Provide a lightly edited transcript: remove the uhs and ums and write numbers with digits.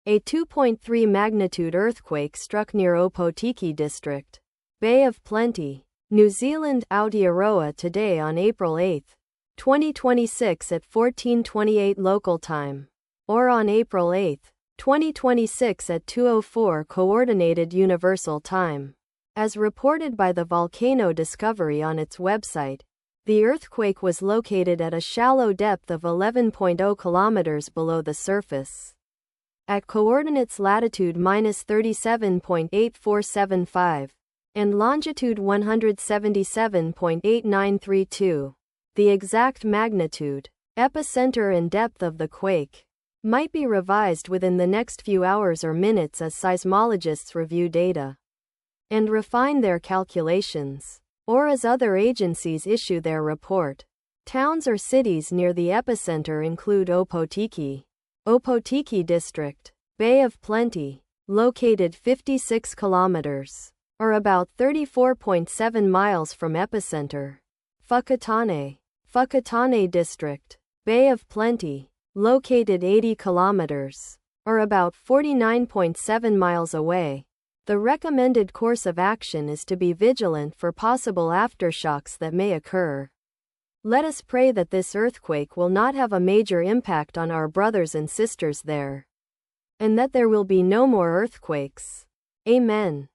A 2.3 magnitude earthquake struck near Opotiki District, Bay of Plenty, New Zealand, Aotearoa today on April 8, 2026 at 14:28 local time, or on April 8, 2026 at 2:04 Coordinated Universal Time. As reported by the Volcano Discovery on its website, the earthquake was located at a shallow depth of 11.0 kilometers below the surface, at coordinates latitude -37.8475 and longitude 177.8932. The exact magnitude, epicenter and depth of the quake might be revised within the next few hours or minutes as seismologists review data and refine their calculations, or as other agencies issue their report. Towns or cities near the epicenter include Ōpōtiki District, Bay of Plenty, located 56 kilometers, or about 34.7 miles from epicenter. Whakatāne District, Bay of Plenty, located 80 kilometers, or about 49.7 miles away. The recommended course of action is to be vigilant for possible aftershocks that may occur. Let us pray that this earthquake will not have a major impact on our brothers and sisters there, and that there will be no more earthquakes. Amen.